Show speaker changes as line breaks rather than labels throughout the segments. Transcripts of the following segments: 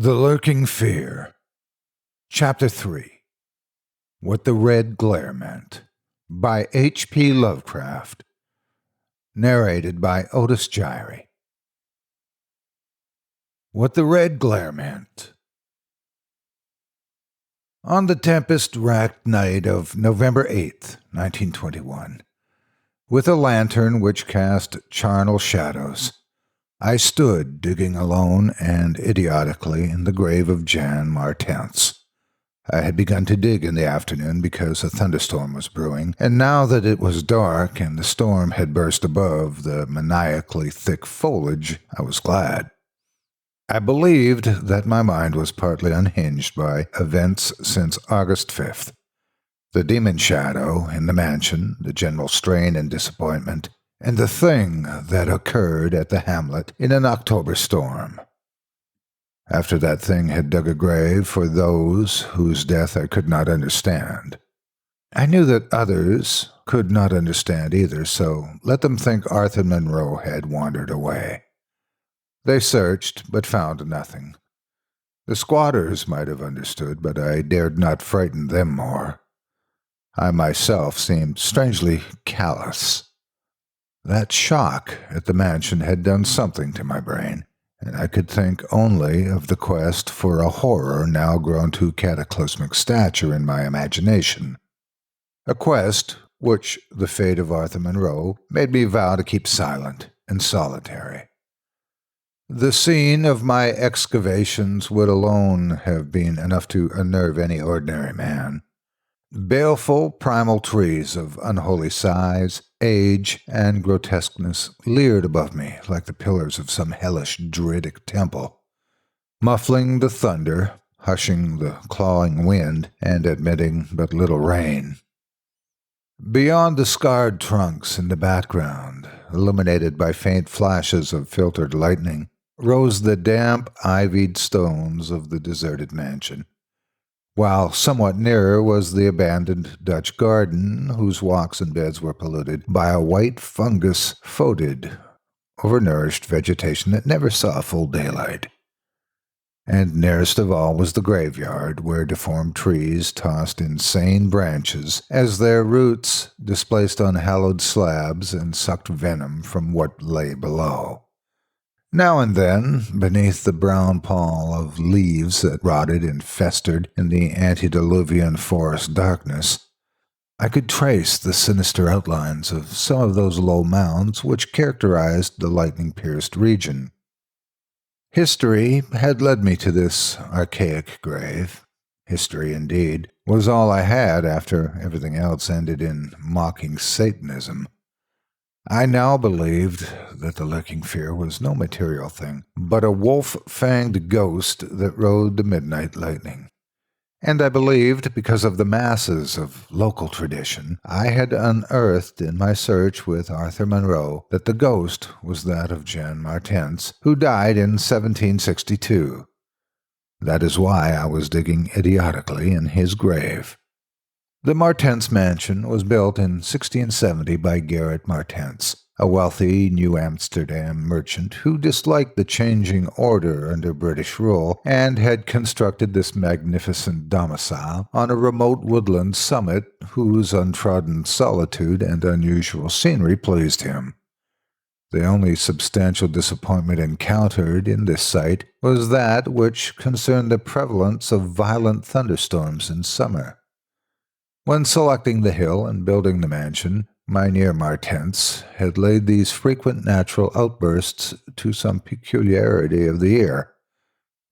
The Lurking Fear. Chapter 3. What the Red Glare Meant. By H.P. Lovecraft. Narrated by Otis Jiry. What the Red Glare Meant. On the tempest-racked night of November 8th, 1921, with a lantern which cast charnel shadows, I stood digging alone and idiotically in the grave of Jan Martense. I had begun to dig in the afternoon because a thunderstorm was brewing, and now that it was dark and the storm had burst above the maniacally thick foliage, I was glad. I believed that my mind was partly unhinged by events since August 5th. The demon shadow in the mansion, the general strain and disappointment, and the thing that occurred at the hamlet in an October storm. After that thing had dug a grave for those whose death I could not understand. I knew that others could not understand either, so let them think Arthur Monroe had wandered away. They searched, but found nothing. The squatters might have understood, but I dared not frighten them more. I myself seemed strangely callous. That shock at the mansion had done something to my brain, and I could think only of the quest for a horror now grown to cataclysmic stature in my imagination. A quest which the fate of Arthur Monroe made me vow to keep silent and solitary. The scene of my excavations would alone have been enough to unnerve any ordinary man. Baleful primal trees of unholy size, age, and grotesqueness leered above me like the pillars of some hellish druidic temple, muffling the thunder, hushing the clawing wind, and admitting but little rain. Beyond the scarred trunks in the background, illuminated by faint flashes of filtered lightning, rose the damp, ivied stones of the deserted mansion, while somewhat nearer was the abandoned Dutch garden, whose walks and beds were polluted by a white fungus fodid, overnourished vegetation that never saw full daylight. And nearest of all was the graveyard, where deformed trees tossed insane branches as their roots displaced unhallowed slabs and sucked venom from what lay below. Now and then, beneath the brown pall of leaves that rotted and festered in the antediluvian forest darkness, I could trace the sinister outlines of some of those low mounds which characterized the lightning-pierced region. History had led me to this archaic grave. History, indeed, was all I had after everything else ended in mocking Satanism. I now believed that the lurking fear was no material thing, but a wolf-fanged ghost that rode the midnight lightning. And I believed, because of the masses of local tradition I had unearthed in my search with Arthur Monroe, that the ghost was that of Jan Martense, who died in 1762. That is why I was digging idiotically in his grave. The Martense mansion was built in 1670 by Jan Martense, a wealthy New Amsterdam merchant who disliked the changing order under British rule and had constructed this magnificent domicile on a remote woodland summit whose untrodden solitude and unusual scenery pleased him. The only substantial disappointment encountered in this site was that which concerned the prevalence of violent thunderstorms in summer. When selecting the hill and building the mansion, Mynheer Martense had laid these frequent natural outbursts to some peculiarity of the year,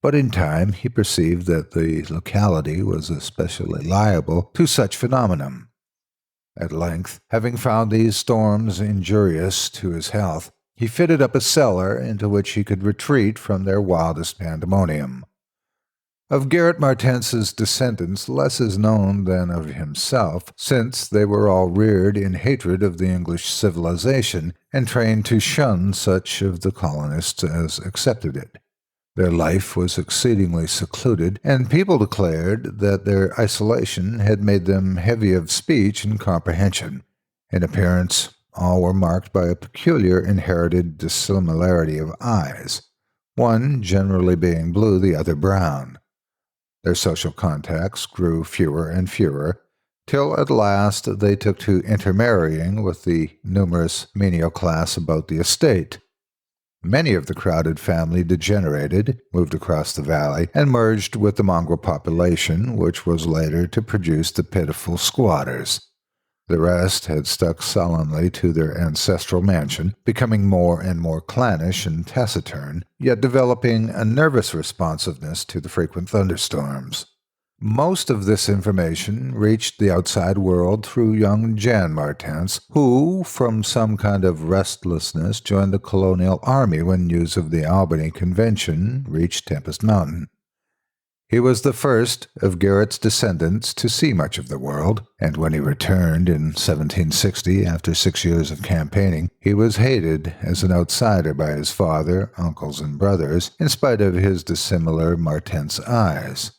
but in time he perceived that the locality was especially liable to such phenomenon. At length, having found these storms injurious to his health, he fitted up a cellar into which he could retreat from their wildest pandemonium. Of Jan Martense's descendants less is known than of himself, since they were all reared in hatred of the English civilization and trained to shun such of the colonists as accepted it. Their life was exceedingly secluded, and people declared that their isolation had made them heavy of speech and comprehension. In appearance, all were marked by a peculiar inherited dissimilarity of eyes. one generally being blue, the other brown. Their social contacts grew fewer and fewer, till at last they took to intermarrying with the numerous menial class about the estate. Many of the crowded family degenerated, moved across the valley, and merged with the mongrel population, which was later to produce the pitiful squatters. The rest had stuck sullenly to their ancestral mansion, becoming more and more clannish and taciturn, yet developing a nervous responsiveness to the frequent thunderstorms. Most of this information reached the outside world through young Jan Martense, who, from some kind of restlessness, joined the colonial army when news of the Albany Convention reached Tempest Mountain. He was the first of Garrett's descendants to see much of the world, and when he returned in 1760 after 6 years of campaigning, he was hated as an outsider by his father, uncles, and brothers, in spite of his dissimilar Martense eyes.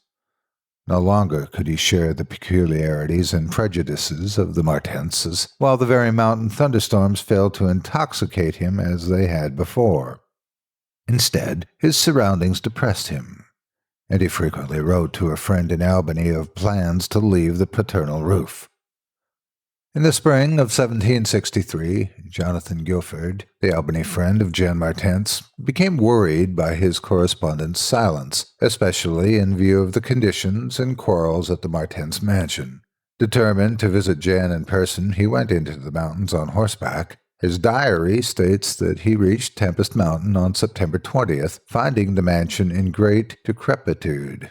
No longer could he share the peculiarities and prejudices of the Martenses, while the very mountain thunderstorms failed to intoxicate him as they had before. Instead, his surroundings depressed him, and he frequently wrote to a friend in Albany of plans to leave the paternal roof. In the spring of 1763, Jonathan Guilford, the Albany friend of Jan Martense, became worried by his correspondent's silence, especially in view of the conditions and quarrels at the Martense mansion. Determined to visit Jan in person, he went into the mountains on horseback. His diary states that he reached Tempest Mountain on September 20th, finding the mansion in great decrepitude.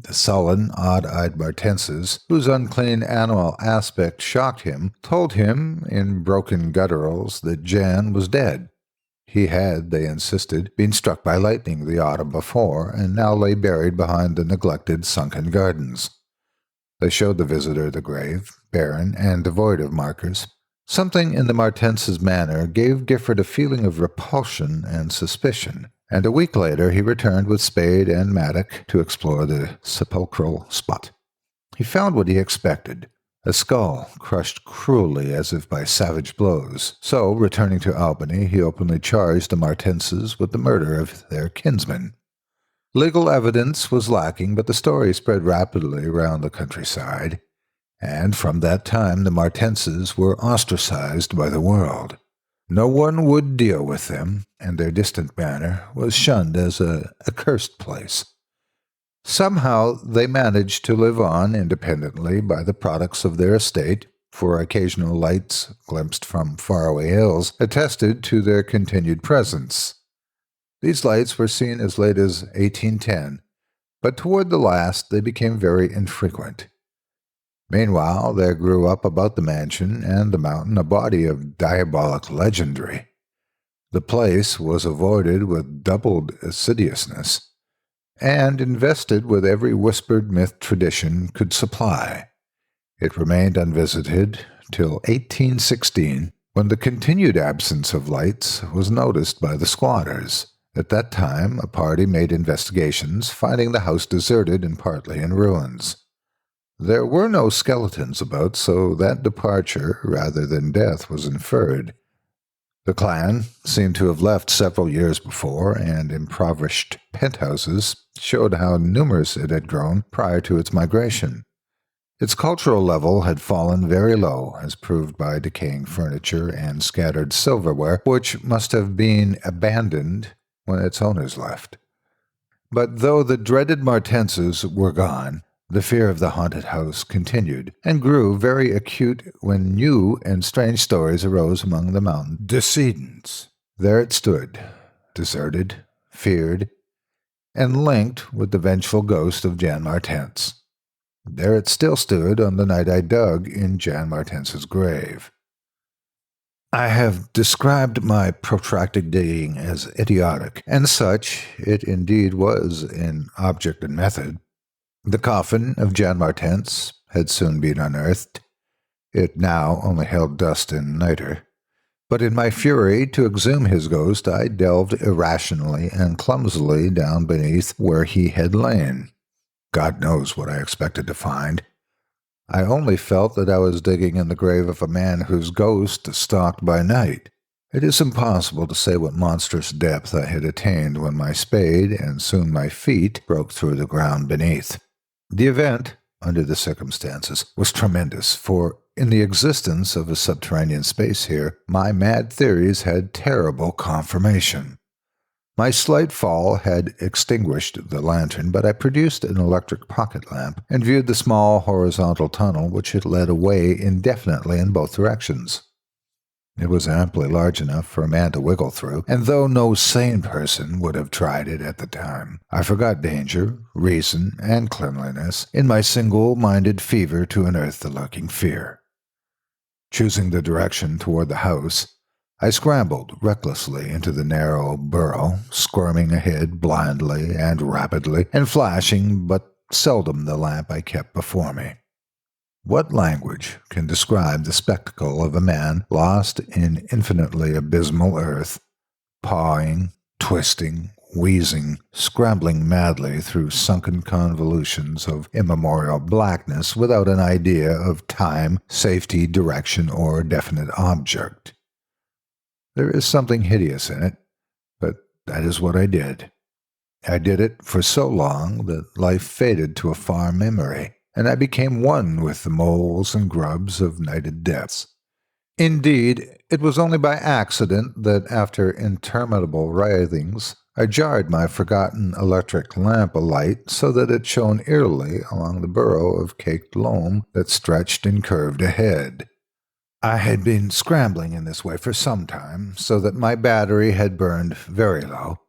The sullen, odd-eyed Martenses, whose unclean animal aspect shocked him, told him, in broken gutturals, that Jan was dead. He had, they insisted, been struck by lightning the autumn before, and now lay buried behind the neglected sunken gardens. They showed the visitor the grave, barren and devoid of markers. Something in the Martense's manner gave Gifford a feeling of repulsion and suspicion, and a week later he returned with spade and mattock to explore the sepulchral spot. He found what he expected, a skull crushed cruelly as if by savage blows. So, returning to Albany, he openly charged the Martenses with the murder of their kinsman. Legal evidence was lacking, but the story spread rapidly around the countryside, and from that time the Martenses were ostracized by the world. No one would deal with them, and their distant manor was shunned as a accursed place. Somehow they managed to live on independently by the products of their estate, for occasional lights glimpsed from faraway hills attested to their continued presence. These lights were seen as late as 1810, but toward the last they became very infrequent. Meanwhile, there grew up about the mansion and the mountain a body of diabolic legendry. The place was avoided with doubled assiduousness, and invested with every whispered myth tradition could supply. It remained unvisited till 1816, when the continued absence of lights was noticed by the squatters. At that time, a party made investigations, finding the house deserted and partly in ruins. There were no skeletons about, so that departure, rather than death, was inferred. The clan seemed to have left several years before, and impoverished penthouses showed how numerous it had grown prior to its migration. Its cultural level had fallen very low, as proved by decaying furniture and scattered silverware, which must have been abandoned when its owners left. But though the dreaded Martenses were gone, the fear of the haunted house continued, and grew very acute when new and strange stories arose among the mountain decedents. There it stood, deserted, feared, and linked with the vengeful ghost of Jan Martense. There it still stood on the night I dug in Jan Martense's grave. I have described my protracted digging as idiotic, and such it indeed was in object and method. The coffin of Jan Martense had soon been unearthed. It now only held dust and niter. But in my fury to exhume his ghost, I delved irrationally and clumsily down beneath where he had lain. God knows what I expected to find. I only felt that I was digging in the grave of a man whose ghost stalked by night. It is impossible to say what monstrous depth I had attained when my spade, and soon my feet, broke through the ground beneath. The event, under the circumstances, was tremendous, for in the existence of a subterranean space here, my mad theories had terrible confirmation. My slight fall had extinguished the lantern, but I produced an electric pocket lamp and viewed the small horizontal tunnel which had led away indefinitely in both directions. It was amply large enough for a man to wiggle through, and though no sane person would have tried it at the time, I forgot danger, reason, and cleanliness in my single-minded fever to unearth the lurking fear. Choosing the direction toward the house, I scrambled recklessly into the narrow burrow, squirming ahead blindly and rapidly, and flashing but seldom the lamp I kept before me. What language can describe the spectacle of a man lost in infinitely abysmal earth, pawing, twisting, wheezing, scrambling madly through sunken convolutions of immemorial blackness without an idea of time, safety, direction, or definite object? There is something hideous in it, but that is what I did. I did it for so long that life faded to a far memory, and I became one with the moles and grubs of nighted depths. Indeed, it was only by accident that, after interminable writhings, I jarred my forgotten electric lamp alight so that it shone eerily along the burrow of caked loam that stretched and curved ahead. I had been scrambling in this way for some time, so that my battery had burned very low,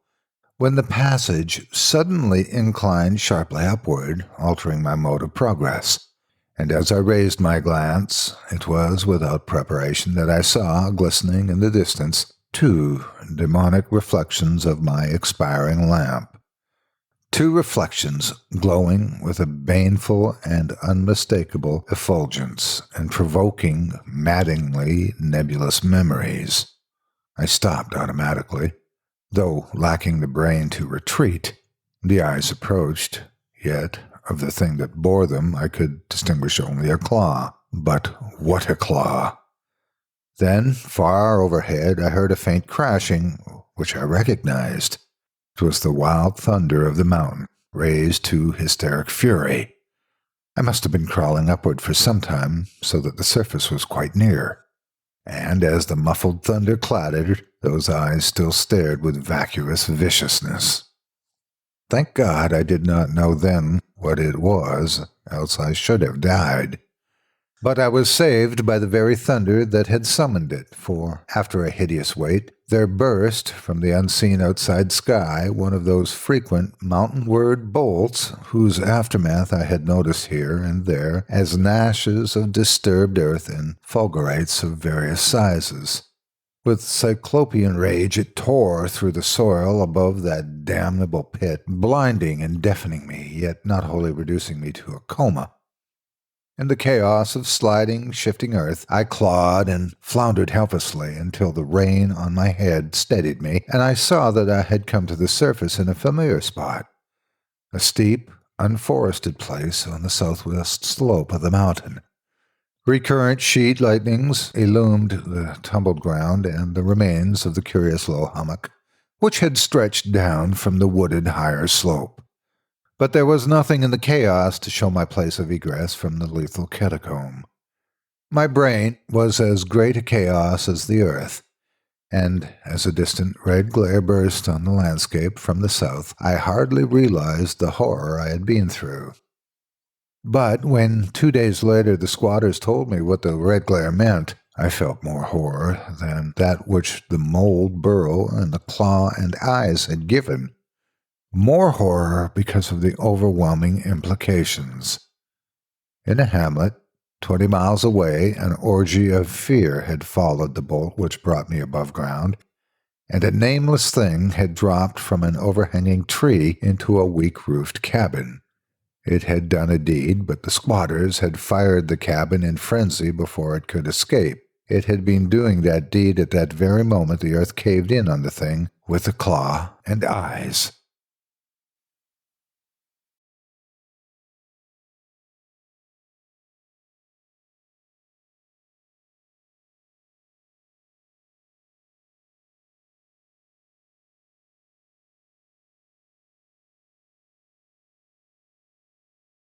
when the passage suddenly inclined sharply upward, altering my mode of progress. And as I raised my glance, it was without preparation that I saw, glistening in the distance, two demonic reflections of my expiring lamp. Two reflections glowing with a baneful and unmistakable effulgence and provoking maddeningly nebulous memories. I stopped automatically, though lacking the brain to retreat. The eyes approached, yet of the thing that bore them I could distinguish only a claw. But what a claw! Then, far overhead, I heard a faint crashing, which I recognized. It was the wild thunder of the mountain, raised to hysteric fury. I must have been crawling upward for some time, so that the surface was quite near. And as the muffled thunder clattered, those eyes still stared with vacuous viciousness. Thank God I did not know then what it was, else I should have died. But I was saved by the very thunder that had summoned it, for, after a hideous wait, there burst from the unseen outside sky one of those frequent mountain-ward bolts whose aftermath I had noticed here and there as gnashes of disturbed earth and fulgurates of various sizes. With cyclopean rage it tore through the soil above that damnable pit, blinding and deafening me, yet not wholly reducing me to a coma. In the chaos of sliding, shifting earth, I clawed and floundered helplessly until the rain on my head steadied me, and I saw that I had come to the surface in a familiar spot, a steep, unforested place on the southwest slope of the mountain. Recurrent sheet lightnings illumined the tumbled ground and the remains of the curious low hummock, which had stretched down from the wooded higher slope. But there was nothing in the chaos to show my place of egress from the lethal catacomb. My brain was as great a chaos as the earth, and as a distant red glare burst on the landscape from the south, I hardly realized the horror I had been through. But when 2 days later the squatters told me what the red glare meant, I felt more horror than that which the mold burrow and the claw and eyes had given. More horror because of the overwhelming implications. In a hamlet, 20 miles away, an orgy of fear had followed the bolt which brought me above ground, and a nameless thing had dropped from an overhanging tree into a weak-roofed cabin. It had done a deed, but the squatters had fired the cabin in frenzy before it could escape. It had been doing that deed at that very moment the earth caved in on the thing with the claw and eyes.